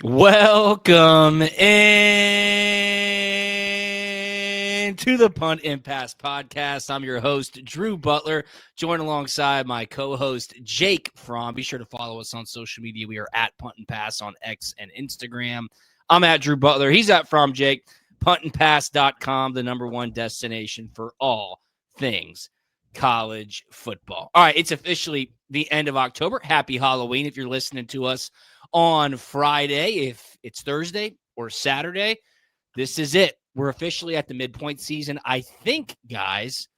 Welcome in to the Punt and Pass podcast. I'm your host, Drew Butler, joined alongside my co-host, Jake Fromm. Be sure to follow us on social media. We are at Punt and Pass on X and Instagram. I'm at Drew Butler. He's at Fromm Jake. Puntandpass.com, the number one destination for all things college football. All right, it's officially the end of October. Happy Halloween if you're listening to us on Friday. If it's Thursday or Saturday, this is it. We're officially at the midpoint season. I think, guys,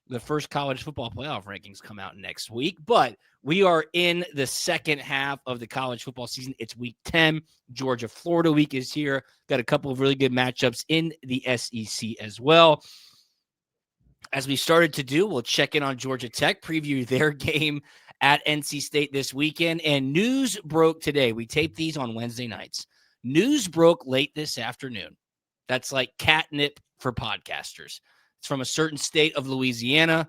the first college football playoff rankings come out next week, but we are in the second half of the college football season. It's week 10. Georgia-Florida week is here. Got a couple of really good matchups in the SEC as well. As we started to do, we'll check in on Georgia Tech, preview their game at NC State this weekend. And news broke today. We taped these on Wednesday nights. News broke late this afternoon. That's like catnip for podcasters. It's from a certain state of Louisiana.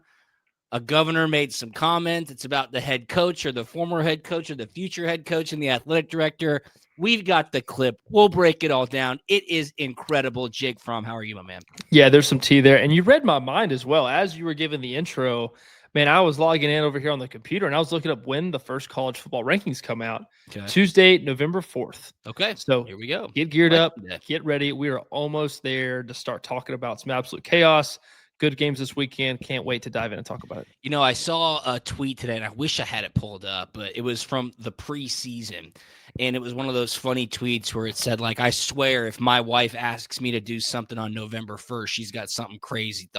A governor made some comments. It's about the head coach or the former head coach or the future head coach and the athletic director. We've got the clip. We'll break it all down. It is incredible. Jake Fromm, how are you, my man? Yeah, there's some tea there. And you read my mind as well. As you were giving the intro, man, I was logging in over here on the computer, and I was looking up when the first college football rankings come out. Okay. Tuesday, November 4th. Okay, so here we go. Get geared up. Get ready. We are almost there to start talking about some absolute chaos. Good games this weekend. Can't wait to dive in and talk about it. You know, I saw a tweet today, and I wish I had it pulled up, but it was from the preseason. And it was one of those funny tweets where it said, like, I swear if my wife asks me to do something on November 1st, she's got something crazy.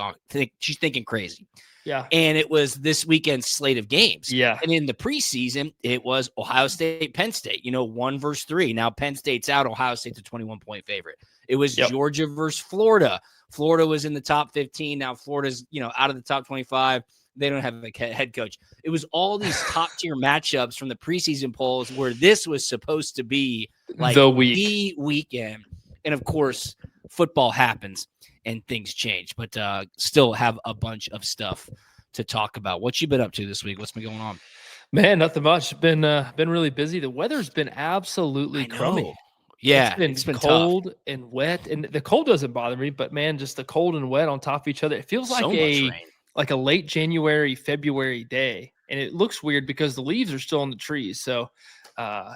She's thinking crazy. Yeah. And it was this weekend's slate of games. Yeah. And in the preseason, it was Ohio State, Penn State, 1 versus 3. Now Penn State's out. Ohio State's a 21-point favorite. It was Georgia versus Florida. Florida was in the top 15. Now Florida's, out of the top 25. They don't have a head coach. It was all these top tier matchups from the preseason polls where this was supposed to be like the weekend. And of course, football happens and things change, but still have a bunch of stuff to talk about. What you been up to this week? What's been going on? Man, nothing much. Been really busy. The weather's been absolutely crummy. Yeah, it's been cold tough. And wet, and the cold doesn't bother me, but man, just the cold and wet on top of each other. It feels like like a late January, February day, and it looks weird because the leaves are still on the trees. So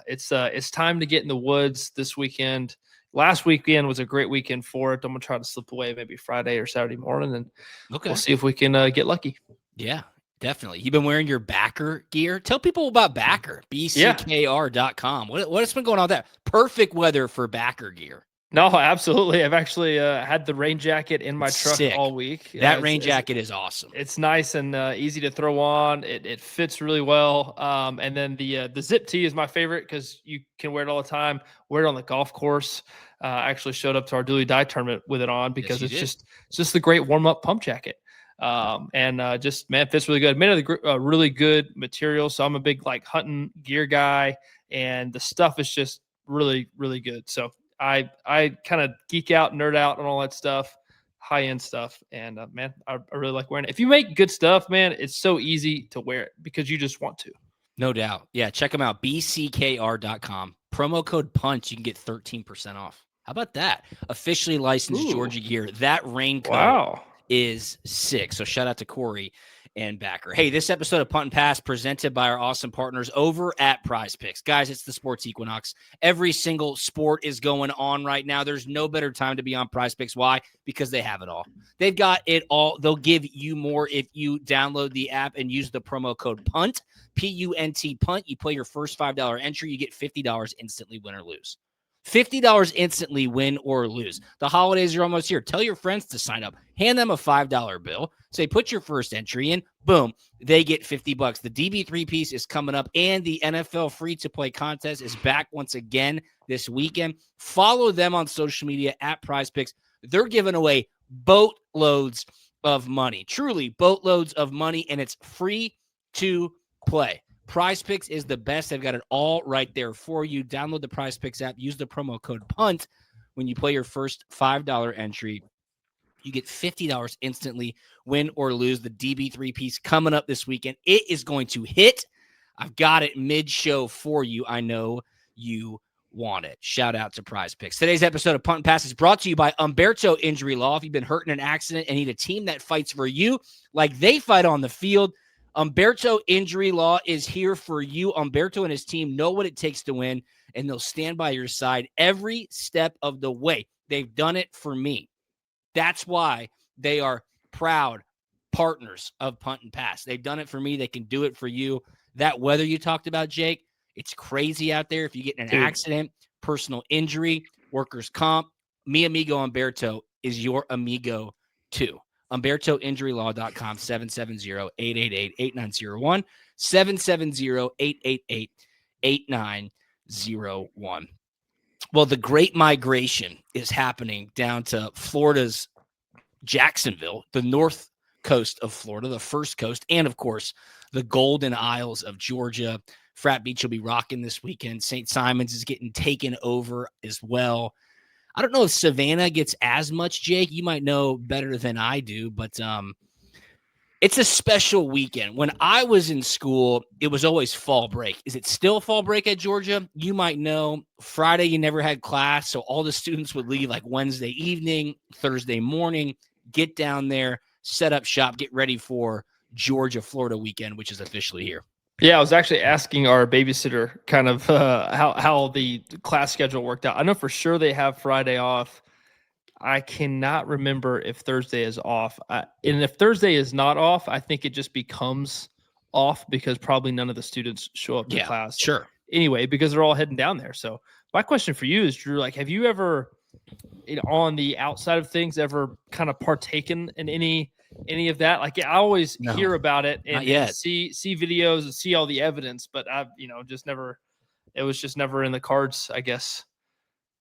it's time to get in the woods this weekend. Last weekend was a great weekend for it. I'm gonna try to slip away maybe Friday or Saturday morning, and we'll see if we can get lucky. Yeah. Definitely. You've been wearing your backer gear. Tell people about backer, bckr.com. What's been going on there? Perfect weather for backer gear. No, absolutely. I've actually had the rain jacket in my truck all week. That rain jacket is awesome. It's nice and easy to throw on. It fits really well. And then the zip tee is my favorite because you can wear it all the time. Wear it on the golf course. I actually showed up to our Dooley Die tournament with it on because it's just the great warm-up pump jacket. Just fits really good. Made of really good material. So I'm a big hunting gear guy, and the stuff is just really, really good. So I kind of geek out, nerd out on all that stuff, high end stuff. And I really like wearing it. If you make good stuff, man, it's so easy to wear it because you just want to. No doubt. Yeah. Check them out. bckr.com. Promo code PUNCH. You can get 13% off. How about that? Officially licensed Georgia gear. That raincoat is sick. So shout out to Corey and Backer. Hey, this episode of Punt and Pass presented by our awesome partners over at PrizePicks. Guys, it's the sports equinox. Every single sport is going on right now. There's no better time to be on PrizePicks. Why? Because they have it all. They've got it all. They'll give you more if you download the app and use the promo code PUNT, P-U-N-T, PUNT. You play your first $5 entry, you get $50 instantly, win or lose. $50 instantly, win or lose. The holidays are almost here. Tell your friends to sign up. Hand them a $5 bill. Say, put your first entry in. Boom. They get $50. The DB3 piece is coming up, and the NFL free-to-play contest is back once again this weekend. Follow them on social media at PrizePicks. They're giving away boatloads of money. Truly, boatloads of money, and it's free to play. PrizePicks is the best. They've got it all right there for you. Download the PrizePicks app. Use the promo code PUNT when you play your first $5 entry. You get $50 instantly, win or lose. The DB3 piece coming up this weekend. It is going to hit. I've got it mid-show for you. I know you want it. Shout out to PrizePicks. Today's episode of Punt and Pass is brought to you by Humberto Injury Law. If you've been hurt in an accident and need a team that fights for you like they fight on the field, Humberto Injury Law is here for you. Humberto and his team know what it takes to win, and they'll stand by your side every step of the way. They've done it for me. That's why they are proud partners of Punt and Pass. They've done it for me. They can do it for you. That weather you talked about, Jake, it's crazy out there. If you get in an accident, personal injury, workers' comp, mi amigo Humberto is your amigo too. HumbertoInjuryLaw.com, 770-888-8901, 770-888-8901. Well, the Great Migration is happening down to Florida's Jacksonville, the north coast of Florida, the first coast, and, of course, the Golden Isles of Georgia. Frat Beach will be rocking this weekend. St. Simon's is getting taken over as well. I don't know if Savannah gets as much, Jake. You might know better than I do, but it's a special weekend. When I was in school, it was always fall break. Is it still fall break at Georgia? You might know. Friday, you never had class, so all the students would leave like Wednesday evening, Thursday morning, get down there, set up shop, get ready for Georgia-Florida weekend, which is officially here. Yeah, I was actually asking our babysitter kind of how the class schedule worked out. I know for sure they have Friday off. I cannot remember if Thursday is off. And if Thursday is not off, I think it just becomes off because probably none of the students show up to class. Sure. Anyway, because they're all heading down there. So my question for you is, Drew, like, have you ever, on the outside of things, ever kind of partaken in any of that? Like, I always hear about it and see videos and see all the evidence, but I've, just never, it was just never in the cards, I guess,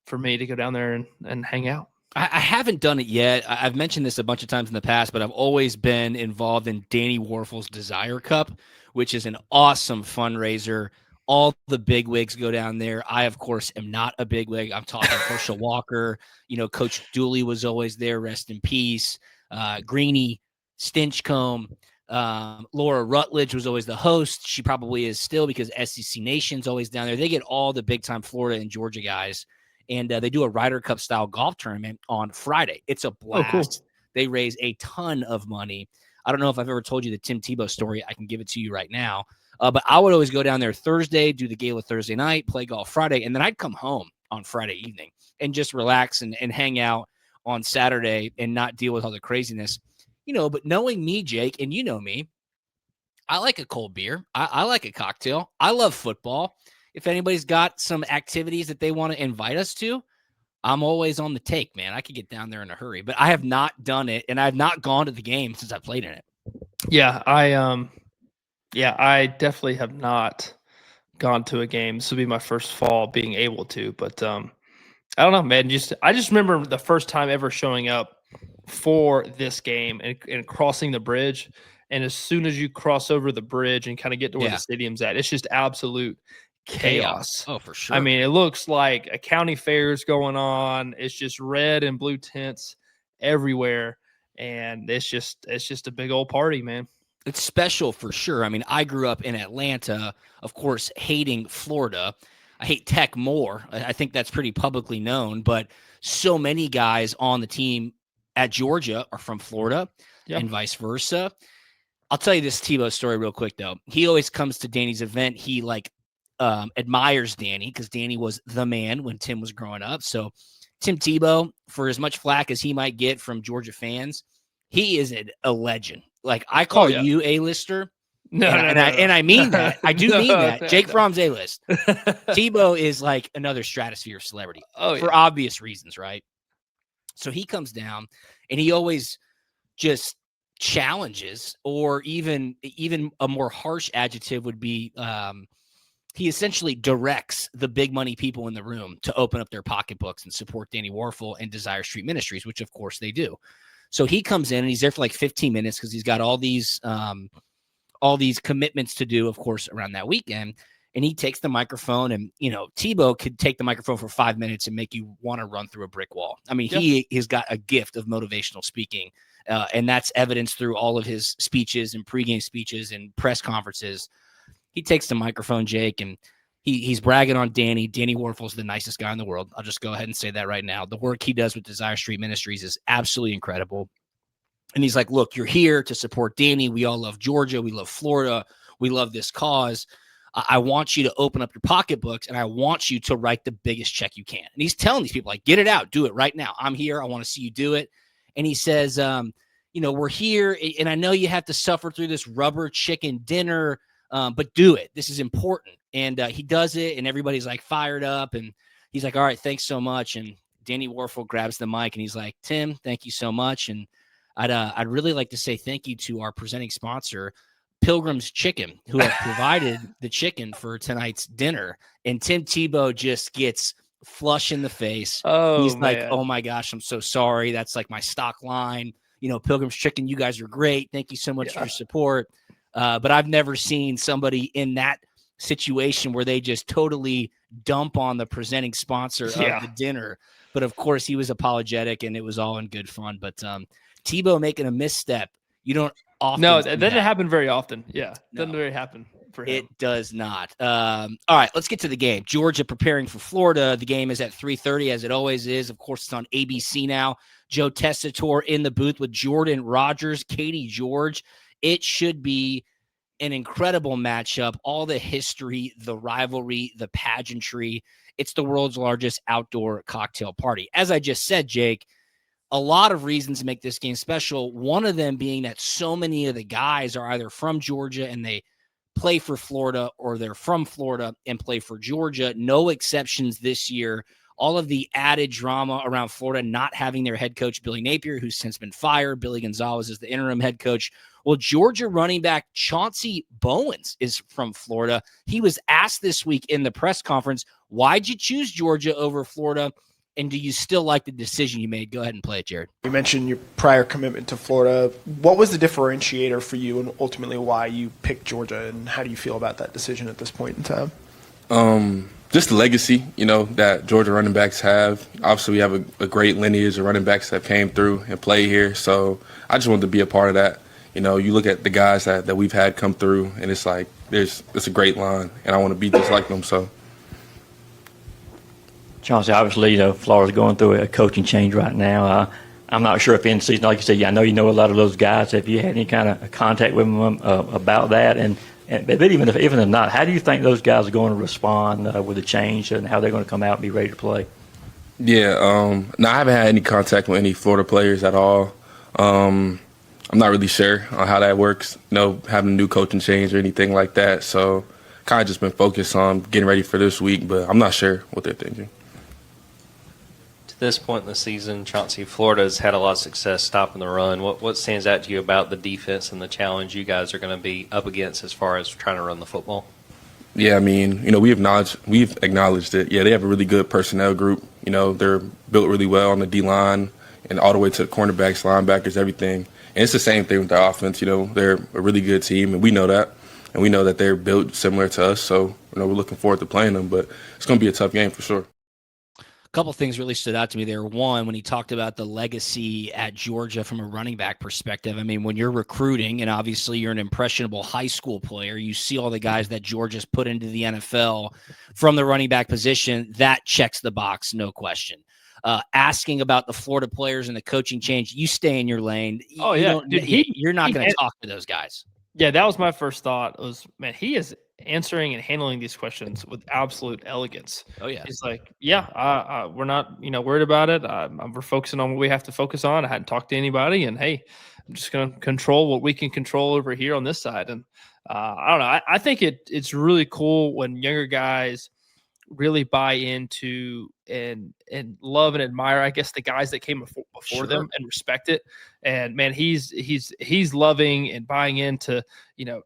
for me to go down there and hang out. I haven't done it yet. I've mentioned this a bunch of times in the past, but I've always been involved in Danny Warfel's Desire Cup, which is an awesome fundraiser. All the bigwigs go down there. I, of course, am not a bigwig. I'm talking Herschel Walker. Coach Dooley was always there. Rest in peace. Greeny, Stinchcomb. Laura Rutledge was always the host. She probably is still because SEC Nation's always down there. They get all the big-time Florida and Georgia guys. And they do a Ryder Cup style golf tournament on Friday. It's a blast. Oh, cool. They raise a ton of money. I don't know if I've ever told you the Tim Tebow story. I can give it to you right now. But I would always go down there Thursday, do the gala Thursday night, play golf Friday, and then I'd come home on Friday evening and just relax and hang out on Saturday and not deal with all the craziness. But knowing me, Jake, and you know me, I like a cold beer. I like a cocktail. I love football. If anybody's got some activities that they want to invite us to, I'm always on the take, man. I could get down there in a hurry, but I have not done it, and I've not gone to the game since I played in it. Yeah, I definitely have not gone to a game. This will be my first fall being able to, but I don't know, man. I just remember the first time ever showing up for this game and crossing the bridge. And as soon as you cross over the bridge and kind of get to where the stadium's at, it's just absolute chaos. Oh, for sure. I mean, it looks like a county fair is going on. It's just red and blue tents everywhere, and it's just a big old party, man. It's special for sure. I mean, I grew up in Atlanta, of course, hating Florida. I hate Tech more. I think that's pretty publicly known, but so many guys on the team at Georgia are from Florida and vice versa. I'll tell you this Tebow story real quick, though. He always comes to Danny's event. He admires Danny because Danny was the man when Tim was growing up. So Tim Tebow, for as much flack as he might get from Georgia fans, he is a legend. Like, I call you A-lister. No. I mean that. I do mean that. Jake Fromm's A-list. Tebow is like another stratosphere celebrity for obvious reasons, right? So he comes down and he always just challenges, or even a more harsh adjective would be he essentially directs the big money people in the room to open up their pocketbooks and support Danny Warfel and Desire Street Ministries, which of course they do. So he comes in and he's there for like 15 minutes because he's got all these commitments to do, of course, around that weekend. And he takes the microphone, and, Tebow could take the microphone for 5 minutes and make you want to run through a brick wall. I mean, he has got a gift of motivational speaking, and that's evidenced through all of his speeches and pregame speeches and press conferences. He takes the microphone, Jake, and he's bragging on Danny. Danny Warfel's the nicest guy in the world. I'll just go ahead and say that right now. The work he does with Desire Street Ministries is absolutely incredible. And he's like, look, you're here to support Danny. We all love Georgia. We love Florida. We love this cause. I want you to open up your pocketbooks, and I want you to write the biggest check you can. And he's telling these people, like, get it out. Do it right now. I'm here. I want to see you do it. And he says, we're here, and I know you have to suffer through this rubber chicken dinner, but do it. This is important. And he does it, and everybody's, like, fired up. And he's like, all right, thanks so much. And Danny Warfel grabs the mic, and he's like, Tim, thank you so much. And I'd really like to say thank you to our presenting sponsor, Pilgrim's Chicken, who have provided the chicken for tonight's dinner. And Tim Tebow just gets flush in the face. He's like, oh my gosh, I'm so sorry. That's like my stock line. Pilgrim's Chicken, you guys are great. Thank you so much for your support. But I've never seen somebody in that situation where they just totally dump on the presenting sponsor of the dinner. But of course, he was apologetic, and it was all in good fun. But Tebow making a misstep, you don't often. No, that doesn't happen very often. Yeah, doesn't really happen for him. It does not. All right, let's get to the game. Georgia preparing for Florida. The game is at 3:30, as it always is. Of course, it's on ABC now. Joe Tessitore in the booth with Jordan Rogers, Katie George. It should be an incredible matchup. All the history, the rivalry, the pageantry. It's the world's largest outdoor cocktail party. As I just said, Jake, a lot of reasons to make this game special. One of them being that so many of the guys are either from Georgia and they play for Florida, or they're from Florida and play for Georgia. No exceptions this year. All of the added drama around Florida not having their head coach, Billy Napier, who's since been fired. Billy Gonzalez is the interim head coach. Well, Georgia running back Chauncey Bowens is from Florida. He was asked this week in the press conference, why'd you choose Georgia over Florida? And do you still like the decision you made? Go ahead and play it, Jared. You mentioned your prior commitment to Florida. What was the differentiator for you, and ultimately why you picked Georgia, and how do you feel about that decision at this point in time? Just the legacy, that Georgia running backs have. Obviously, we have a great lineage of running backs that came through and played here. So I just wanted to be a part of that. You look at the guys that we've had come through, and it's like it's a great line, and I want to be just like them. So. Chauncey, obviously, Florida's going through a coaching change right now. I'm not sure if in season, like you said, I know you know a lot of those guys. Have you had any kind of contact with them about that? But even if not, how do you think those guys are going to respond with the change, and how they're going to come out and be ready to play? Yeah, no, I haven't had any contact with any Florida players at all. I'm not really sure on how that works, having a new coaching change or anything like that. So kind of just been focused on getting ready for this week, but I'm not sure what they're thinking. This point in the season, Chauncey, Florida's had a lot of success stopping the run. What stands out to you about the defense and the challenge you guys are going to be up against as far as trying to run the football? Yeah, we've acknowledged it. Yeah, they have a really good personnel group. They're built really well on the D-line and all the way to the cornerbacks, linebackers, everything. And it's the same thing with their offense. They're a really good team, and we know that. And we know that they're built similar to us. So, we're looking forward to playing them. But it's going to be a tough game for sure. Couple things really stood out to me there. One, when he talked about the legacy at Georgia from a running back perspective, when you're recruiting, and obviously you're an impressionable high school player, you see all the guys that Georgia's put into the NFL from the running back position, that checks the box, no question. Asking about the Florida players and the coaching change, you stay in your lane. Oh, yeah. You're not going to talk to those guys. Yeah, that was my first thought. He is answering and handling these questions with absolute elegance. Oh yeah, he's like, we're not worried about it. We're focusing on what we have to focus on. I hadn't talked to anybody, and hey, I'm just going to control what we can control over here on this side. And I don't know. I think it's really cool when younger guys really buy into and love and admire, I guess, the guys that came before them and respect it. And man, he's loving and buying into,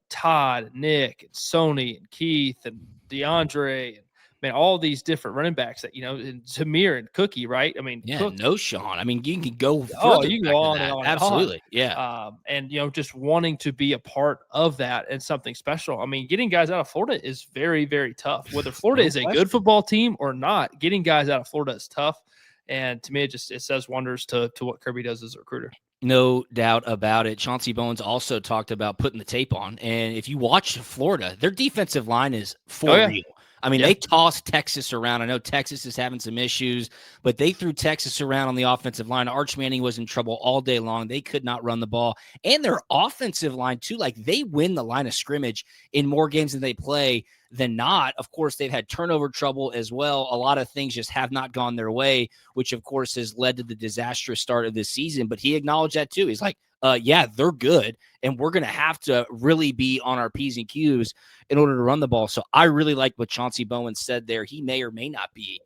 Todd, and Nick, and Sony, and Keith, and DeAndre, and man, all these different running backs that, and Zamir and Cookie, right? Cook, no Sean. You can go you can go on and on. Absolutely. Yeah. And, just wanting to be a part of that and something special. Getting guys out of Florida is very, very tough. Whether Florida is a good football team or not, getting guys out of Florida is tough. And to me, it says wonders to what Kirby does as a recruiter. No doubt about it. Chauncey Bowens also talked about putting the tape on. And if you watch Florida, their defensive line is for real. I mean, they tossed Texas around. I know Texas is having some issues, but they threw Texas around on the offensive line. Arch Manning was in trouble all day long. They could not run the ball. And their offensive line, too, like they win the line of scrimmage in more games than they play than not. Of course, they've had turnover trouble as well. A lot of things just have not gone their way, which, of course, has led to the disastrous start of this season. But he acknowledged that, too. He's like, yeah, they're good, and we're going to have to really be on our P's and Q's in order to run the ball. So I really like what Chauncey Bowens said there. He may or may not be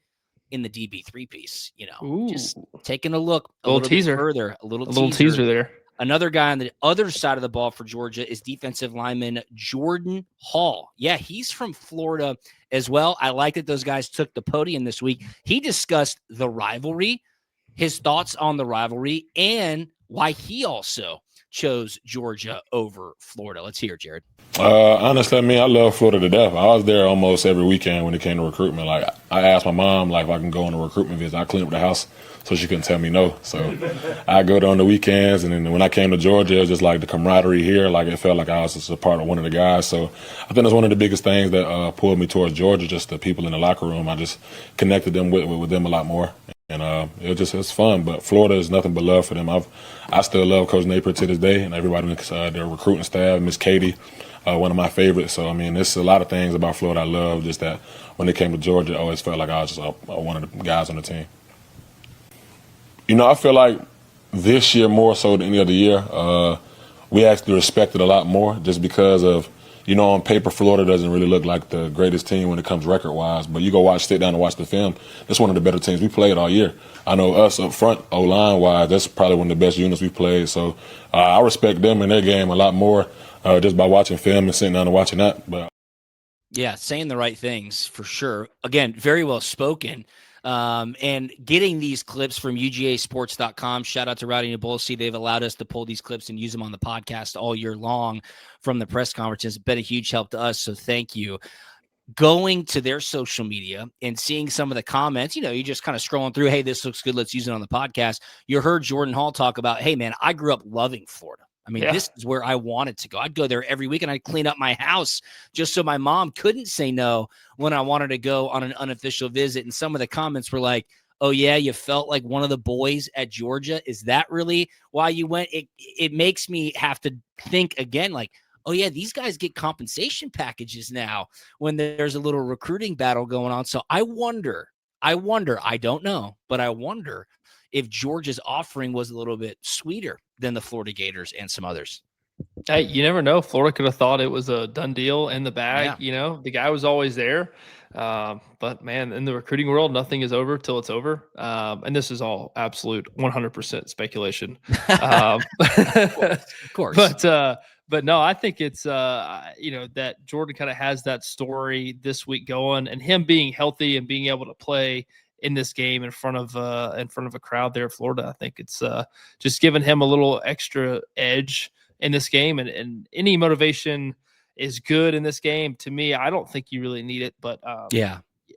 in the DB3 piece, just taking a look a little teaser. Bit further, a little teaser there. Another guy on the other side of the ball for Georgia is defensive lineman Jordan Hall. Yeah, he's from Florida as well. I like that those guys took the podium this week. He discussed the rivalry, his thoughts on the rivalry, and why he also chose Georgia over Florida. Let's hear it, Jared. Honestly, I love Florida to death. I was there almost every weekend when it came to recruitment. Like, I asked my mom, if I can go on a recruitment visit. I cleaned up the house so she couldn't tell me no. So I go there on the weekends, and then when I came to Georgia, it was just like the camaraderie here. Like, it felt like I was just a part of one of the guys. So I think that's one of the biggest things that pulled me towards Georgia, just the people in the locker room. I just connected them with them a lot more. And it was fun. But Florida is nothing but love for them. I still love Coach Napier to this day, and everybody, their recruiting staff, Miss Katie, one of my favorites. So, there's a lot of things about Florida I love, just that when it came to Georgia, I always felt like I was just one of the guys on the team. I feel like this year more so than any other year, we actually respect it a lot more just because of, on paper, Florida doesn't really look like the greatest team when it comes record-wise. But you go sit down and watch the film, that's one of the better teams we played all year. I know us up front, O-line-wise, that's probably one of the best units we played. So I respect them and their game a lot more just by watching film and sitting down and watching that. But yeah, saying the right things for sure. Again, very well spoken. And getting these clips from UGAsports.com. Shout out to Rowdy Nabolsi. They've allowed us to pull these clips and use them on the podcast all year long from the press conferences. It's been a huge help to us, so thank you. Going to their social media and seeing some of the comments, you just kind of scrolling through, hey, this looks good, let's use it on the podcast. You heard Jordan Hall talk about, hey, man, I grew up loving Florida. This is where I wanted to go. I'd go there every week, and I'd clean up my house just so my mom couldn't say no when I wanted to go on an unofficial visit. And some of the comments were like, oh, yeah, you felt like one of the boys at Georgia. Is that really why you went? It makes me have to think again, like, oh, yeah, these guys get compensation packages now when there's a little recruiting battle going on. So I wonder, I don't know, but I wonder if Georgia's offering was a little bit sweeter than the Florida Gators and some others. Hey, you never know. Florida could have thought it was a done deal in the bag. Yeah. The guy was always there. But, man, in the recruiting world, nothing is over till it's over. And this is all absolute 100% speculation. Of course. But no, I think it's, that Jordan kind of has that story this week going, and him being healthy and being able to play in this game in front of a crowd there in Florida. I think it's just giving him a little extra edge in this game, and any motivation is good in this game. To me, I don't think you really need it, but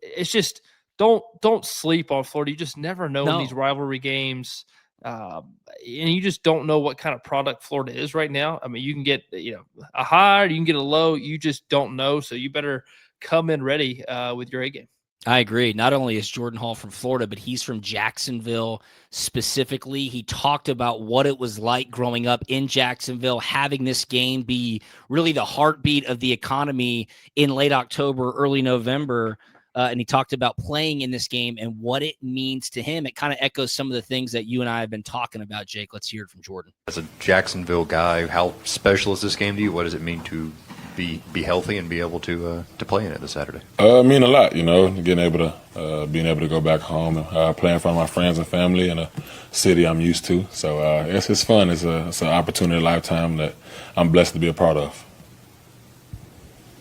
it's just don't sleep on Florida. You just never know in these rivalry games. And you just don't know what kind of product Florida is right now. You can get a high, you can get a low. You just don't know, so you better come in ready with your A game. I agree. Not only is Jordan Hall from Florida, but he's from Jacksonville specifically. He talked about what it was like growing up in Jacksonville, having this game be really the heartbeat of the economy in late October, early November. And he talked about playing in this game and what it means to him. It kind of echoes some of the things that you and I have been talking about, Jake. Let's hear it from Jordan. As a Jacksonville guy, how special is this game to you? What does it mean to be healthy and be able to play in it this Saturday? It mean a lot, being able to go back home and play in front of my friends and family in a city I'm used to. So it's fun. It's an opportunity, a lifetime that I'm blessed to be a part of.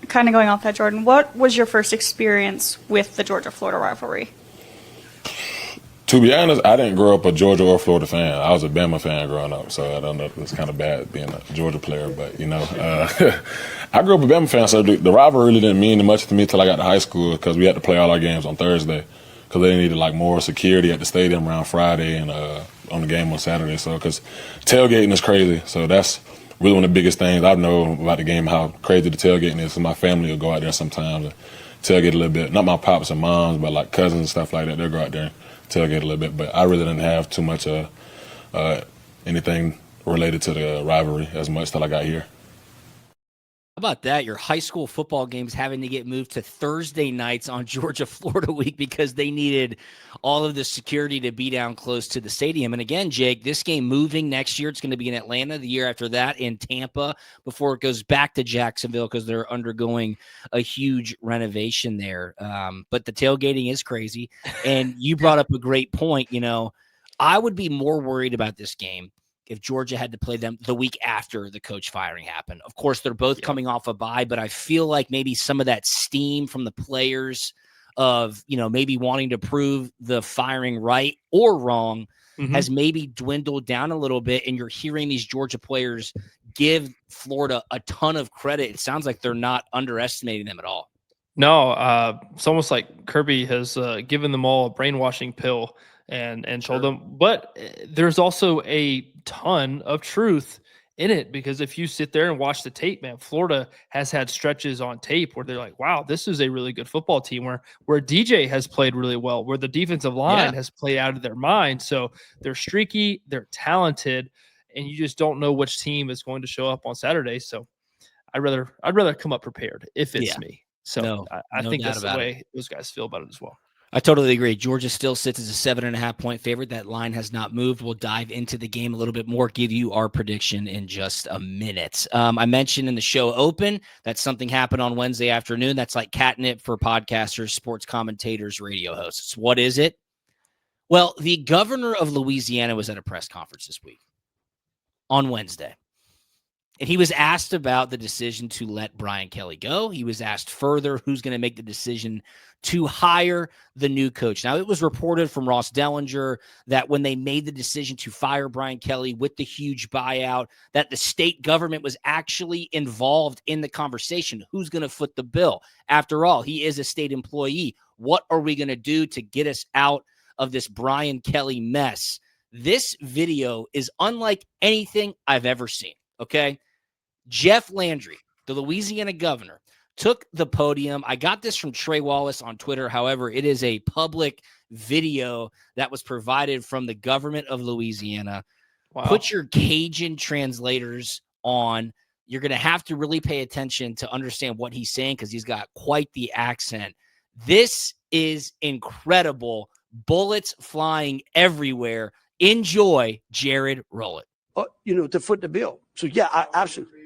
Kind of going off that, Jordan, what was your first experience with the Georgia-Florida rivalry? To be honest, I didn't grow up a Georgia or Florida fan. I was a Bama fan growing up, so I don't know if it's kind of bad being a Georgia player, but, I grew up a Bama fan, so the rivalry really didn't mean much to me until I got to high school because we had to play all our games on Thursday because they needed, more security at the stadium around Friday and on the game on Saturday. So, because tailgating is crazy, so that's really one of the biggest things I know about the game, how crazy the tailgating is. So my family will go out there sometimes and tailgate a little bit. Not my pops and moms, but like cousins and stuff like that. They'll go out there and tailgate a little bit. But I really didn't have too much anything related to the rivalry as much till I got here. How about that? Your high school football games having to get moved to Thursday nights on Georgia-Florida week because they needed all of the security to be down close to the stadium. And again, Jake, this game moving next year. It's going to be in Atlanta, the year after that in Tampa, before it goes back to Jacksonville because they're undergoing a huge renovation there. But the tailgating is crazy. And you brought up a great point. You know, I would be more worried about this game if Georgia had to play them the week after the coach firing happened. Of course, they're both coming off a bye, but I feel like maybe some of that steam from the players of, you know, maybe wanting to prove the firing right or wrong has maybe dwindled down a little bit. And you're hearing these Georgia players give Florida a ton of credit. It sounds like they're not underestimating them at all. No, it's almost like Kirby has given them all a brainwashing pill and told them. But there's also a ton of truth in it, because if you sit there and watch the tape, man, Florida has had stretches on tape where they're like, wow, this is a really good football team, where DJ has played really well, where the defensive line has played out of their mind. So they're streaky, they're talented, and you just don't know which team is going to show up on Saturday. So I'd rather come up prepared if it's me. So I think that's the way those guys feel about it as well. I totally agree. Georgia still sits as a 7.5-point favorite. That line has not moved. We'll dive into the game a little bit more, give you our prediction in just a minute. I mentioned in the show open that something happened on Wednesday afternoon. That's like catnip for podcasters, sports commentators, radio hosts. What is it? Well, the governor of Louisiana was at a press conference this week on Wednesday. And he was asked about the decision to let Brian Kelly go. He was asked further who's going to make the decision to hire the new coach. Now, it was reported from Ross Dellinger that when they made the decision to fire Brian Kelly with the huge buyout, that the state government was actually involved in the conversation. Who's going to foot the bill? After all, he is a state employee. What are we going to do to get us out of this Brian Kelly mess? This video is unlike anything I've ever seen. Okay. Jeff Landry, the Louisiana governor, took the podium. I got this from Trey Wallace on Twitter. However, it is a public video that was provided from the government of Louisiana. Wow. Put your Cajun translators on. You're going to have to really pay attention to understand what he's saying because he's got quite the accent. This is incredible. Bullets flying everywhere. Enjoy, Jared. Roll it. To foot the bill. So, yeah, I absolutely.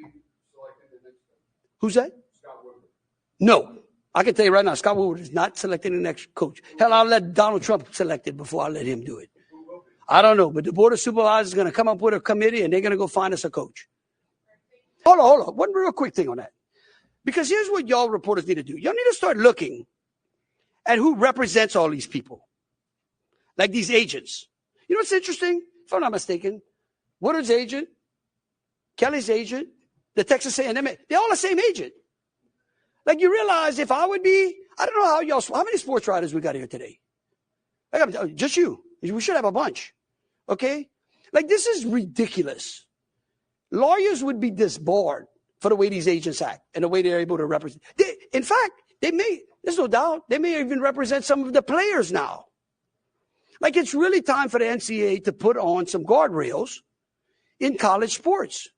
Who's that? No. I can tell you right now, Scott Woodward is not selecting the next coach. Hell, I'll let Donald Trump select it before I let him do it. I don't know, but the Board of Supervisors is going to come up with a committee, and they're going to go find us a coach. Hold on. One real quick thing on that. Because here's what y'all reporters need to do. Y'all need to start looking at who represents all these people, like these agents. You know what's interesting? If I'm not mistaken, Woodward's agent, Kelly's agent, the Texas A&M, they're all the same agent. Like, you realize if I would be, I don't know how many sports writers we got here today? Just you. We should have a bunch. Okay? Like, this is ridiculous. Lawyers would be disbarred for the way these agents act and the way they're able to represent. In fact, there's no doubt, they may even represent some of the players now. Like, it's really time for the NCAA to put on some guardrails in college sports.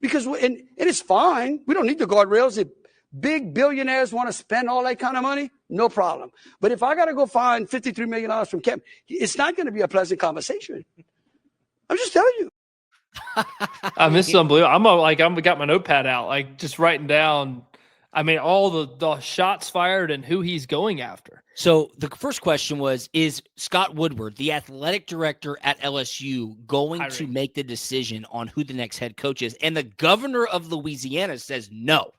Because, and it's fine. We don't need the guardrails. If big billionaires want to spend all that kind of money, no problem. But if I got to go find $53 million from Kemp, it's not going to be a pleasant conversation. I'm just telling you. This is unbelievable. I'm got my notepad out, like just writing down, all the shots fired and who he's going after. So the first question was, is Scott Woodward, the athletic director at LSU, going to make the decision on who the next head coach is? And the governor of Louisiana says no.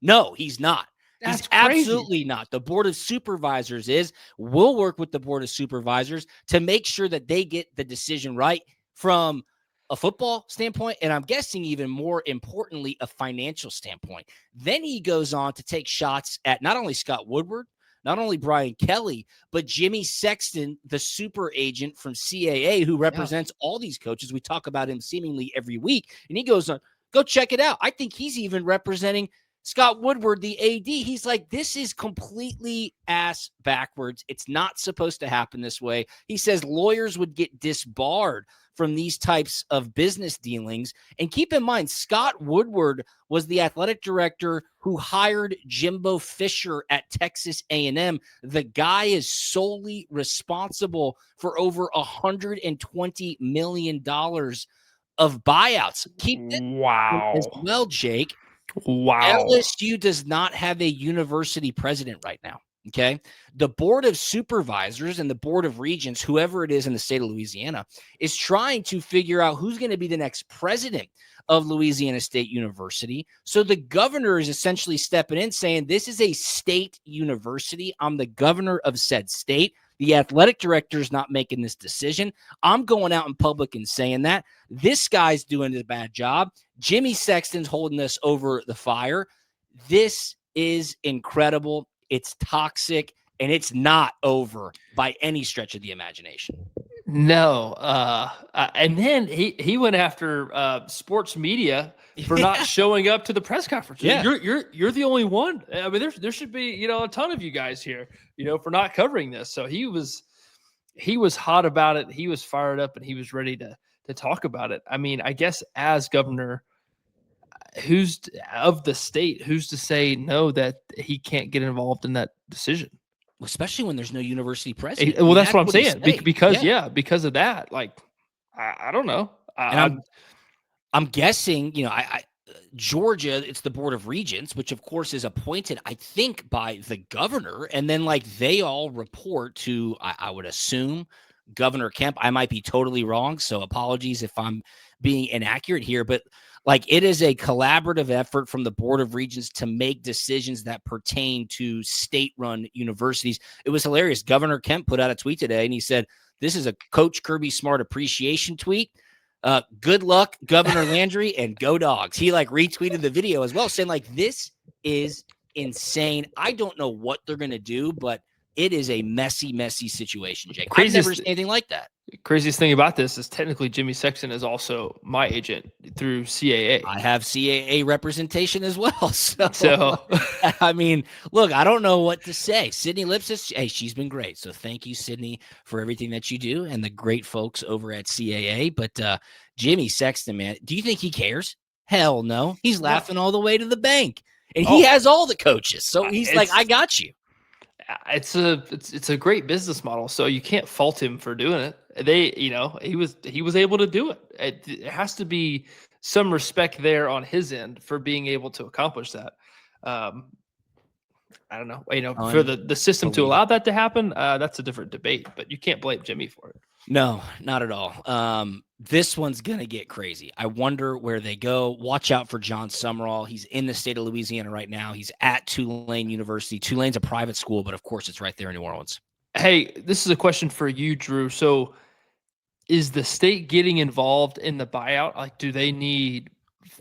No, he's not. He's absolutely not. The Board of Supervisors is. We'll work with the Board of Supervisors to make sure that they get the decision right from a football standpoint, and I'm guessing even more importantly, a financial standpoint. Then he goes on to take shots at not only Scott Woodward, not only Brian Kelly, but Jimmy Sexton, the super agent from CAA, who represents all these coaches. We talk about him seemingly every week. And he goes on, go check it out. I think he's even representing Scott Woodward, the AD, he's like, this is completely ass backwards. It's not supposed to happen this way. He says lawyers would get disbarred from these types of business dealings. And keep in mind, Scott Woodward was the athletic director who hired Jimbo Fisher at Texas A&M. The guy is solely responsible for over $120 million of buyouts. Keep this as well, Jake. Wow. LSU does not have a university president right now. Okay. The board of supervisors and the board of regents, whoever it is in the state of Louisiana, is trying to figure out who's going to be the next president of Louisiana State University. So the governor is essentially stepping in saying, this is a state university. I'm the governor of said state. The athletic director is not making this decision. I'm going out in public and saying that. This guy's doing a bad job. Jimmy Sexton's holding us over the fire. This is incredible. It's toxic, and it's not over by any stretch of the imagination. No. And then he went after sports media for not showing up to the press conference. Yeah. You're the only one. I mean, there should be, a ton of you guys here, for not covering this. So he was hot about it. He was fired up, and he was ready to talk about it. I mean, I guess as governor, who's of the state, who's to say no that he can't get involved in that decision? Especially when there's no university president. Well, that's what I'm saying. Because of that, like, I don't know. I'm guessing, Georgia, it's the Board of Regents, which of course is appointed, I think, by the governor. And then they all report to, I would assume, Governor Kemp. I might be totally wrong, so apologies if I'm being inaccurate here. But it is a collaborative effort from the Board of Regents to make decisions that pertain to state-run universities. It was hilarious. Governor Kemp put out a tweet today, and he said, this is a Coach Kirby Smart appreciation tweet. Good luck, Governor Landry, and go Dawgs. He retweeted the video as well, saying this is insane. I don't know what they're going to do, but it is a messy, messy situation, Jake. I've never seen anything like that. Craziest thing about this is technically Jimmy Sexton is also my agent through CAA. I have CAA representation as well. So I mean, look, I don't know what to say. Sydney Lipsis, hey, she's been great. So thank you, Sydney, for everything that you do and the great folks over at CAA. But Jimmy Sexton, man, do you think he cares? Hell no. He's laughing all the way to the bank. And he has all the coaches. So he's I got you. It's a great business model, so you can't fault him for doing it. He was able to do it. It has to be some respect there on his end for being able to accomplish that. I don't know, for the system to allow that to happen, that's a different debate, but you can't blame Jimmy for it. No, not at all. This one's going to get crazy. I wonder where they go. Watch out for John Summerall. He's in the state of Louisiana right now. He's at Tulane University. Tulane's a private school, but of course it's right there in New Orleans. Hey, this is a question for you, Drew. So is the state getting involved in the buyout? Do they need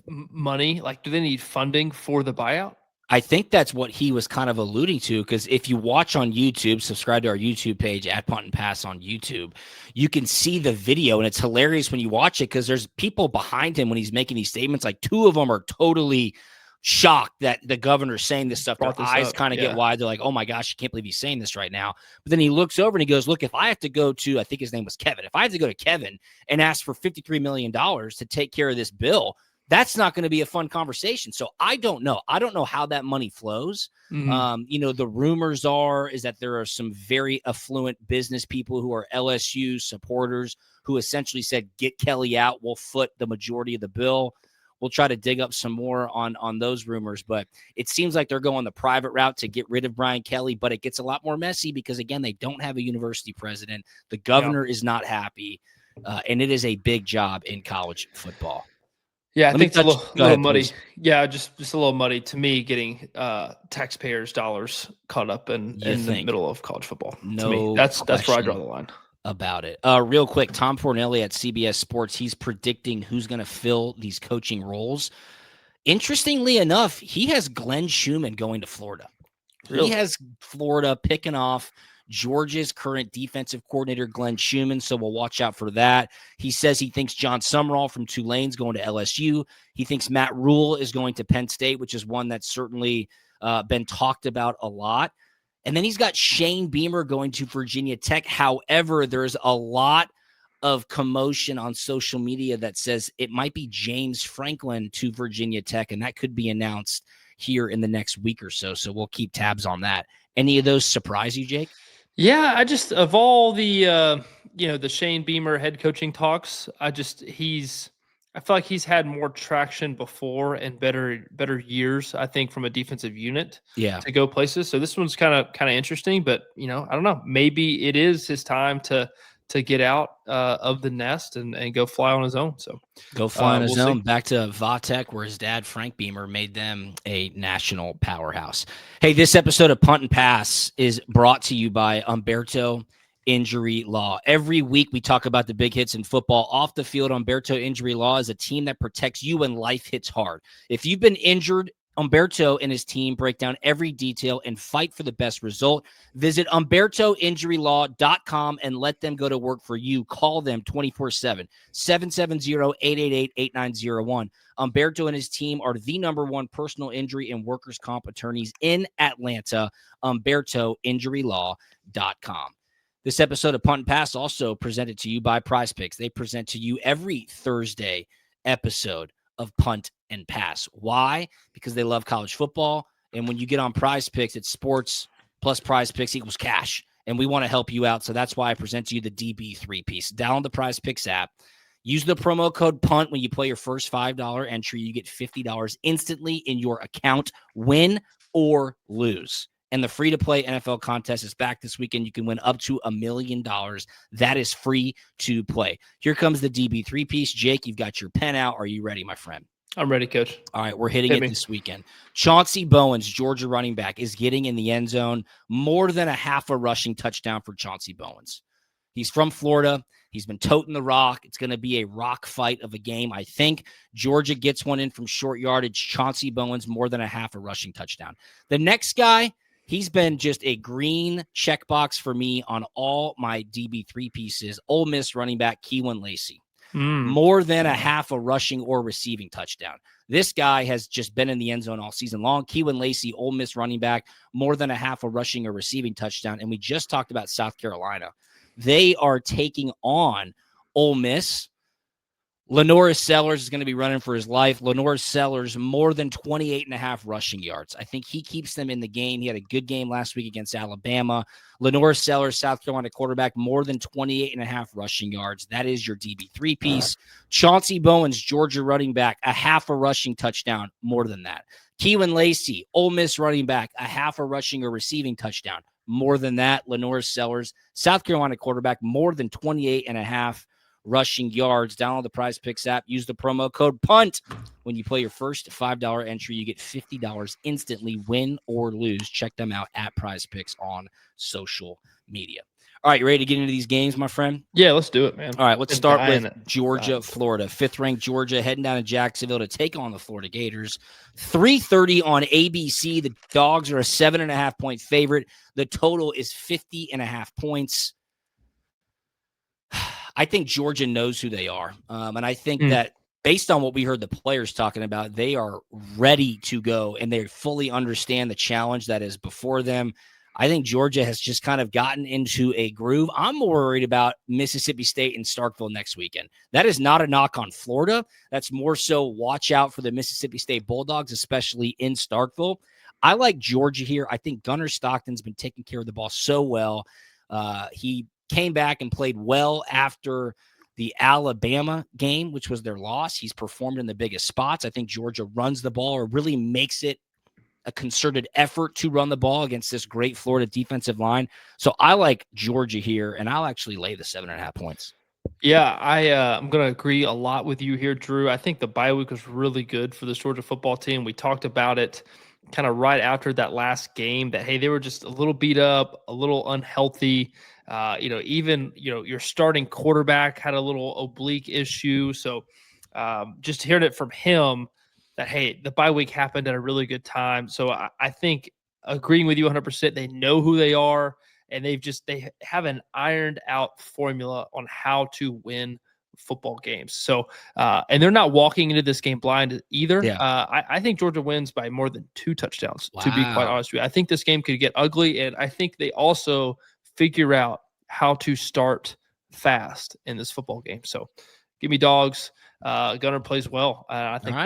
money? Do they need funding for the buyout? I think that's what he was kind of alluding to, because if you watch on YouTube, subscribe to our YouTube page at Punt and Pass on YouTube, you can see the video, and it's hilarious when you watch it because there's people behind him when he's making these statements. Two of them are totally shocked that the governor's saying this stuff. Their eyes kind of get wide. They're like, oh my gosh, I can't believe he's saying this right now. But then he looks over and he goes, look, if I have to go to, I think his name was Kevin, if I have to go to Kevin and ask for $53 million to take care of this bill, that's not going to be a fun conversation. So I don't know. I don't know how that money flows. Mm-hmm. The rumors is that there are some very affluent business people who are LSU supporters who essentially said, get Kelly out. We'll foot the majority of the bill. We'll try to dig up some more on those rumors, but it seems like they're going the private route to get rid of Brian Kelly, but it gets a lot more messy because, again, they don't have a university president. The governor is not happy, and it is a big job in college football. Yeah, I think it's a little muddy. Please. Yeah, just a little muddy to me getting taxpayers' dollars caught up in the middle of college football. No, to me, that's where I draw the line. About it. Real quick, Tom Fornelli at CBS Sports, he's predicting who's going to fill these coaching roles. Interestingly enough, he has Glenn Schumann going to Florida. Really? He has Florida picking off Georgia's current defensive coordinator, Glenn Schumann, so we'll watch out for that. He says he thinks John Summerall from Tulane's going to LSU. He thinks Matt Rule is going to Penn State, which is one that's certainly been talked about a lot. And then he's got Shane Beamer going to Virginia Tech. However, there's a lot of commotion on social media that says it might be James Franklin to Virginia Tech, and that could be announced here in the next week or so. So we'll keep tabs on that. Any of those surprise you, Jake? Yeah, I just, of all the the Shane Beamer head coaching talks, I feel like he's had more traction before and better years, I think, from a defensive unit to go places. So this one's kind of interesting, but I don't know. Maybe it is his time to get out of the nest and go fly on his own. So go fly on his own. Back to Vatek, where his dad, Frank Beamer, made them a national powerhouse. Hey, this episode of Punt and Pass is brought to you by Humberto Injury Law. Every week we talk about the big hits in football. Off the field, Humberto Injury Law is a team that protects you when life hits hard. If you've been injured, Humberto and his team break down every detail and fight for the best result. Visit HumbertoInjuryLaw.com and let them go to work for you. Call them 24/7, 770-888-8901. Humberto and his team are the #1 personal injury and workers' comp attorneys in Atlanta. HumbertoInjuryLaw.com. This episode of Punt and Pass also presented to you by PrizePicks. They present to you every Thursday episode of Punt and Pass. Why? Because they love college football. And when you get on PrizePicks, it's sports plus PrizePicks equals cash. And we want to help you out. So that's why I present to you the DB3 piece. Download the PrizePicks app. Use the promo code PUNT when you play your first $5 entry. You get $50 instantly in your account, win or lose. And the free-to-play NFL contest is back this weekend. You can win up to $1 million. That is free to play. Here comes the DB3 piece. Jake, you've got your pen out. Are you ready, my friend? I'm ready, Coach. All right, we're hitting it this weekend. Chauncey Bowens, Georgia running back, is getting in the end zone. More than a half a rushing touchdown for Chauncey Bowens. He's from Florida. He's been toting the rock. It's going to be a rock fight of a game, I think. Georgia gets one in from short yardage. Chauncey Bowens, more than a half a rushing touchdown. The next guy, he's been just a green checkbox for me on all my DB3 pieces. Ole Miss running back Keelan Lacey. More than a half a rushing or receiving touchdown. This guy has just been in the end zone all season long. Keelan Lacey, Ole Miss running back, more than a half a rushing or receiving touchdown. And we just talked about South Carolina. They are taking on Ole Miss. Lenora Sellers is going to be running for his life. Lenora Sellers, more than 28.5 rushing yards. I think he keeps them in the game. He had a good game last week against Alabama. Lenora Sellers, South Carolina quarterback, more than 28.5 rushing yards. That is your DB3 piece. Chauncey Bowens, Georgia running back, a half a rushing touchdown, more than that. Keelan Lacey, Ole Miss running back, a half a rushing or receiving touchdown, more than that. Lenora Sellers, South Carolina quarterback, more than 28.5 rushing yards. Download the PrizePicks app. Use the promo code PUNT. When you play your first $5 entry, you get $50 instantly, win or lose. Check them out at PrizePicks on social media. All right, you ready to get into these games, my friend? Yeah, let's do it, man. All right, let's start with Georgia, Florida. 5th-ranked Georgia heading down to Jacksonville to take on the Florida Gators. 3:30 on ABC. The Dogs are a 7.5-point favorite. The total is 50.5 points. I think Georgia knows who they are. And I think that based on what we heard the players talking about, they are ready to go and they fully understand the challenge that is before them. I think Georgia has just kind of gotten into a groove. I'm more worried about Mississippi State and Starkville next weekend. That is not a knock on Florida. That's more so watch out for the Mississippi State Bulldogs, especially in Starkville. I like Georgia here. I think Gunnar Stockton's been taking care of the ball so well. He came back and played well after the Alabama game, which was their loss. He's performed in the biggest spots. I think Georgia runs the ball or really makes it a concerted effort to run the ball against this great Florida defensive line. So I like Georgia here, and I'll actually lay the 7.5 points. Yeah, I'm going to agree a lot with you here, Drew. I think the bye week was really good for the Georgia football team. We talked about it kind of right after that last game that, hey, they were just a little beat up, a little unhealthy. Your starting quarterback had a little oblique issue. So just hearing it from him that, hey, the bye week happened at a really good time. So I think agreeing with you 100%, they know who they are. and they have an ironed out formula on how to win football games. So, and they're not walking into this game blind either. Yeah. I think Georgia wins by more than 2 touchdowns, to be quite Wow. honest with you. I think this game could get ugly, and I think they also figure out how to start fast in this football game. So give me Dawgs. Gunner plays well. I think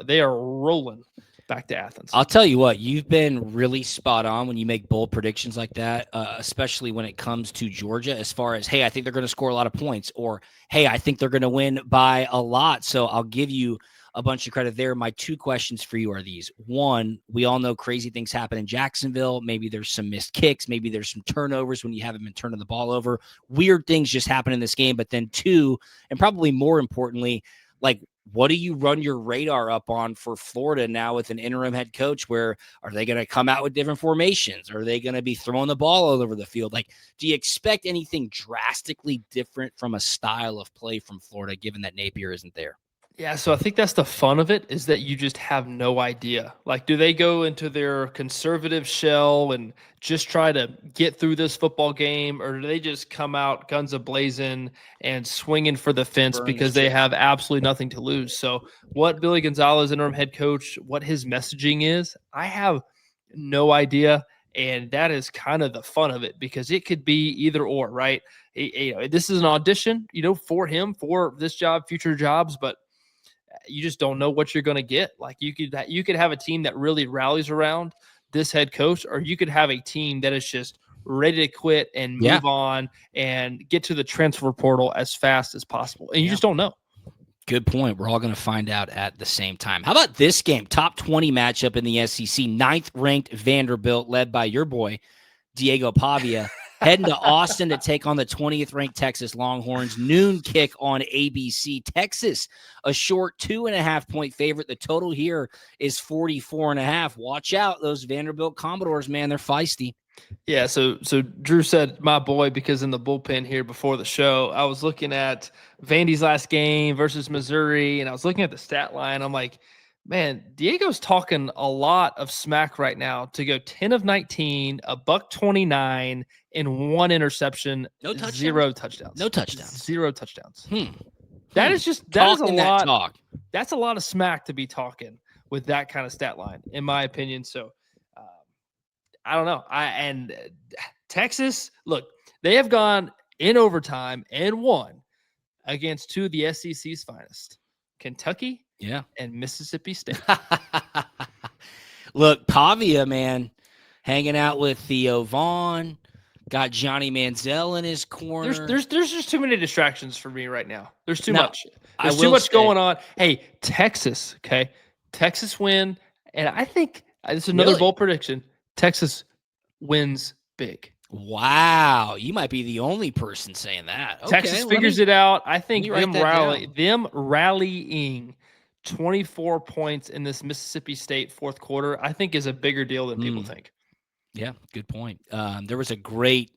they are rolling back to Athens. I'll tell you what, you've been really spot on when you make bold predictions like that, especially when it comes to Georgia, as far as, hey, I think they're going to score a lot of points, or, hey, I think they're going to win by a lot. So I'll give you a bunch of credit there. My 2 questions for you are these. 1, we all know crazy things happen in Jacksonville. Maybe there's some missed kicks. Maybe there's some turnovers when you haven't been turning the ball over. Weird things just happen in this game. But then 2, and probably more importantly, like, what do you run your radar up on for Florida now with an interim head coach? Where are they going to come out with different formations? Are they going to be throwing the ball all over the field? Like, do you expect anything drastically different from a style of play from Florida, given that Napier isn't there? Yeah, so I think that's the fun of it, is that you just have no idea. Like, do they go into their conservative shell and just try to get through this football game, or do they just come out guns a-blazing and swinging for the fence because they have absolutely nothing to lose? So what Billy Gonzalez, interim head coach, what his messaging is, I have no idea, and that is kind of the fun of it, because it could be either or, right? This is an audition, for him, for this job, future jobs, but you just don't know what you're going to get. Like, you could have a team that really rallies around this head coach, or you could have a team that is just ready to quit and move on and get to the transfer portal as fast as possible. And you just don't know. Good point. We're all going to find out at the same time. How about this game? Top 20 matchup in the SEC. 9th ranked Vanderbilt, led by your boy, Diego Pavia, heading to Austin to take on the 20th ranked Texas Longhorns. Noon kick on ABC. Texas, a short 2.5-point favorite. The total here is 44.5. Watch out. Those Vanderbilt Commodores, man, they're feisty. Yeah, so Drew said my boy, because in the bullpen here before the show, I was looking at Vandy's last game versus Missouri, and I was looking at the stat line. I'm like, man, Diego's talking a lot of smack right now to go 10 of 19, $129, and 1 interception, No touchdowns? 0 touchdowns. No touchdowns. 0 touchdowns. That is a lot. Talk. That's a lot of smack to be talking with that kind of stat line, in my opinion. So I don't know. Texas, look, they have gone in overtime and won against 2 of the SEC's finest, Kentucky and Mississippi State. Look, Pavia, man, hanging out with Theo Vaughn, got Johnny Manziel in his corner. There's just too many distractions for me right now. There's too Now, much. There's too much going on. Hey, Texas, okay? Texas win, and I think this is another bold prediction. Texas wins big. Wow, you might be the only person saying that. Okay, Texas figures it out. I think them rallying 24 points in this Mississippi State fourth quarter, I think, is a bigger deal than people think. Yeah, good point. There was a great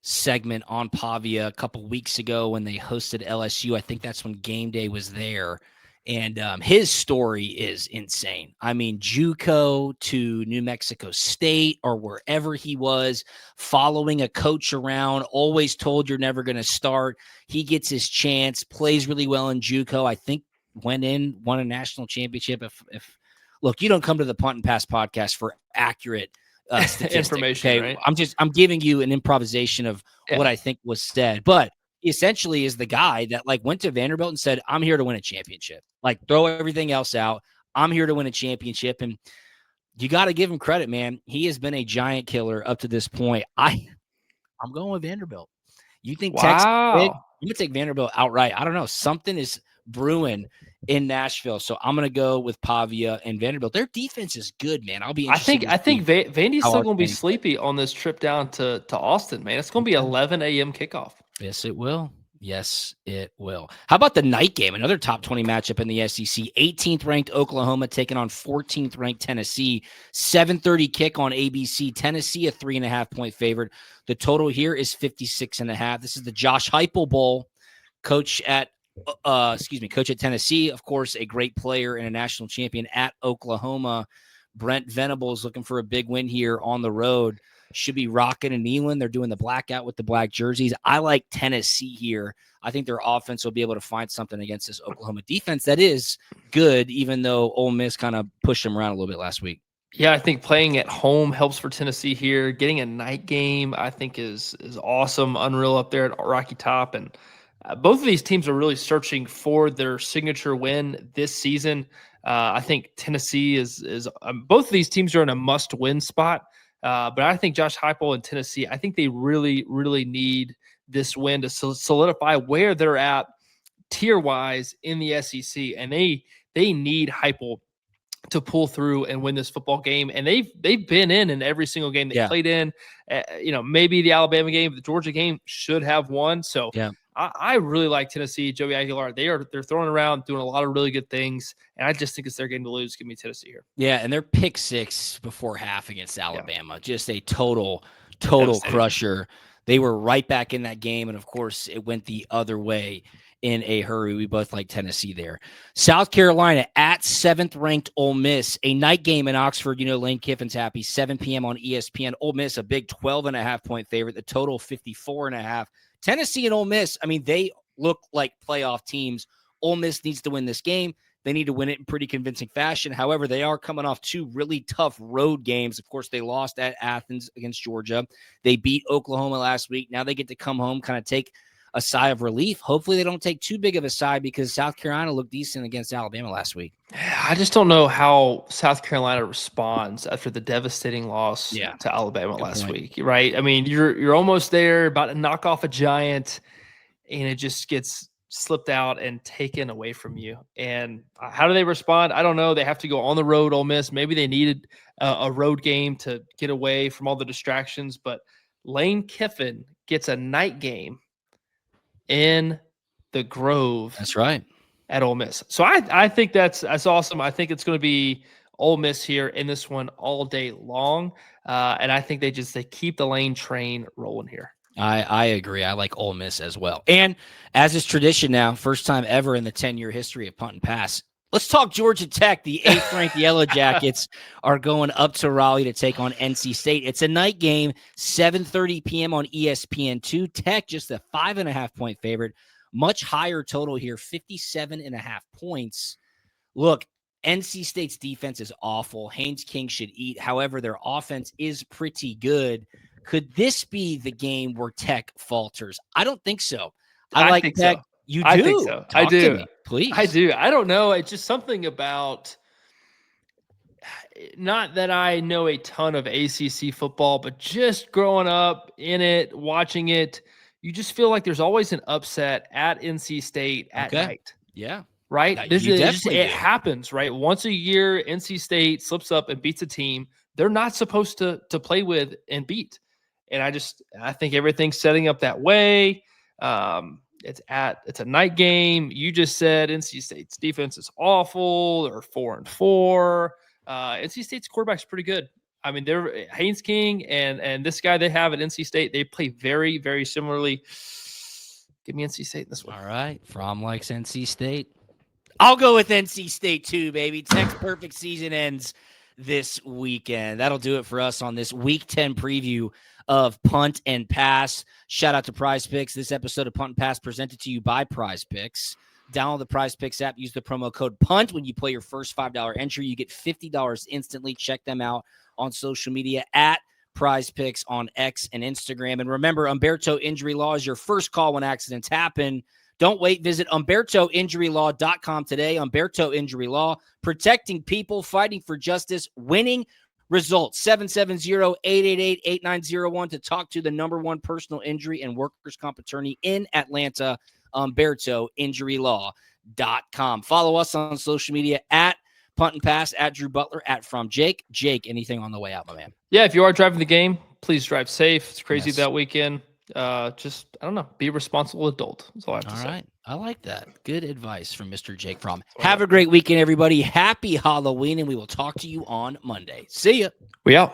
segment on Pavia a couple weeks ago when they hosted LSU. I think that's when game day was there. And his story is insane. I mean, JUCO to New Mexico State or wherever he was, following a coach around, always told you're never going to start. He gets his chance, plays really well in JUCO. I think won a national championship. If look, you don't come to the Punt and Pass podcast for accurate information, okay? Right? I'm giving you an improvisation of what I think was said, but essentially is the guy that went to Vanderbilt and said, I'm here to win a championship. Throw everything else out. I'm here to win a championship. And you got to give him credit, man. He has been a giant killer up to this point. I'm going with Vanderbilt. You think Texas? I'm going to take Vanderbilt outright. I don't know. Something is brewing in Nashville. So I'm going to go with Pavia and Vanderbilt. Their defense is good, man. I'll be interested. I think Vandy's still going to be sleepy on this trip down to Austin, man. It's going to be 11 a.m. kickoff. Yes, it will. Yes, it will. How about the night game? Another top 20 matchup in the SEC. 18th ranked Oklahoma taking on 14th ranked Tennessee. 7:30 kick on ABC. Tennessee, a 3.5-point favorite. The total here is 56.5. This is the Josh Heupel Bowl. Coach at Tennessee, of course, a great player and a national champion at Oklahoma. Brent Venables looking for a big win here on the road. should be rocking in Neyland. They're doing the blackout with the black jerseys. I like Tennessee here. I think their offense will be able to find something against this Oklahoma defense that is good, even though Ole Miss kind of pushed them around a little bit last week. Yeah, I think playing at home helps for Tennessee here. Getting a night game, I think, is awesome, unreal up there at Rocky Top. And both of these teams are really searching for their signature win this season. I think Tennessee is both of these teams are in a must-win spot. But I think Josh Heupel and Tennessee, I think they really, really need this win to solidify where they're at tier-wise in the SEC. And they need Heupel to pull through and win this football game. And they've been in every single game they played in. Maybe the Alabama game, the Georgia game should have won. So I really like Tennessee, Joey Aguilar. They're throwing around, doing a lot of really good things. And I just think it's their game to lose. Give me Tennessee here. Yeah, and they're pick 6 before half against Alabama. Just a total crusher. They were right back in that game. And of course, it went the other way in a hurry. We both like Tennessee there. South Carolina at 7th-ranked Ole Miss. A night game in Oxford. Lane Kiffin's happy. 7 p.m. on ESPN. Ole Miss, a big 12.5-point favorite. The total 54.5. Tennessee and Ole Miss, they look like playoff teams. Ole Miss needs to win this game. They need to win it in pretty convincing fashion. However, they are coming off 2 really tough road games. Of course, they lost at Athens against Georgia. They beat Oklahoma last week. Now they get to come home, kind of take a sigh of relief. Hopefully they don't take too big of a sigh because South Carolina looked decent against Alabama last week. I just don't know how South Carolina responds after the devastating loss to Alabama last week, right? You're almost there, about to knock off a giant, and it just gets slipped out and taken away from you. And how do they respond? I don't know. They have to go on the road, Ole Miss. Maybe they needed a road game to get away from all the distractions, but Lane Kiffin gets a night game in the Grove. That's right. At Ole Miss. So I think that's awesome. I think it's going to be Ole Miss here in this one all day long. And I think they keep the Lane train rolling here. I agree. I like Ole Miss as well. And as is tradition now, first time ever in the 10-year history of Punt and Pass, let's talk Georgia Tech. The 8th-ranked Yellow Jackets are going up to Raleigh to take on NC State. It's a night game, 7:30 p.m. on ESPN2. Tech just a 5.5-point favorite. Much higher total here, 57.5 points. Look, NC State's defense is awful. Haynes King should eat. However, their offense is pretty good. Could this be the game where Tech falters? I don't think so. I like Tech. So. You do? I think so. Talk I do. To me, please. I do. I don't know. It's just something about, not that I know a ton of ACC football, but just growing up in it, watching it, you just feel like there's always an upset at NC State at night. Yeah. Right? Yeah, it happens, right? Once a year, NC State slips up and beats a team they're not supposed to play with and beat. And I think everything's setting up that way. It's a night game. You just said NC State's defense is awful. They're 4-4. NC State's quarterback's pretty good. I mean, they're Haynes King and this guy they have at NC State. They play very, very similarly. Give me NC State in this one. All right. Fromm likes NC State. I'll go with NC State too, baby. Tech's perfect season ends this weekend. That'll do it for us on this Week 10 preview of Punt and Pass. Shout out to PrizePicks. This episode of Punt and Pass presented to you by PrizePicks. Download the PrizePicks app. Use the promo code PUNT. When you play your first $5 entry, you get $50 instantly. Check them out on social media at PrizePicks on X and Instagram. And remember, Humberto Injury Law is your first call when accidents happen. Don't wait. Visit HumbertoInjuryLaw.com today. Humberto Injury Law, protecting people, fighting for justice, winning results. 770-888-8901 to talk to the #1 personal injury and workers' comp attorney in Atlanta, HumbertoInjuryLaw.com. Follow us on social media at Punt and Pass, at Drew Butler, at From Jake. Jake, anything on the way out, my man? Yeah, if you are driving the game, please drive safe. It's crazy that weekend. I don't know. Be a responsible adult. That's all I have to say. All right. I like that. Good advice from Mr. Jake Fromm. Have a great weekend, everybody. Happy Halloween, and we will talk to you on Monday. See ya. We out.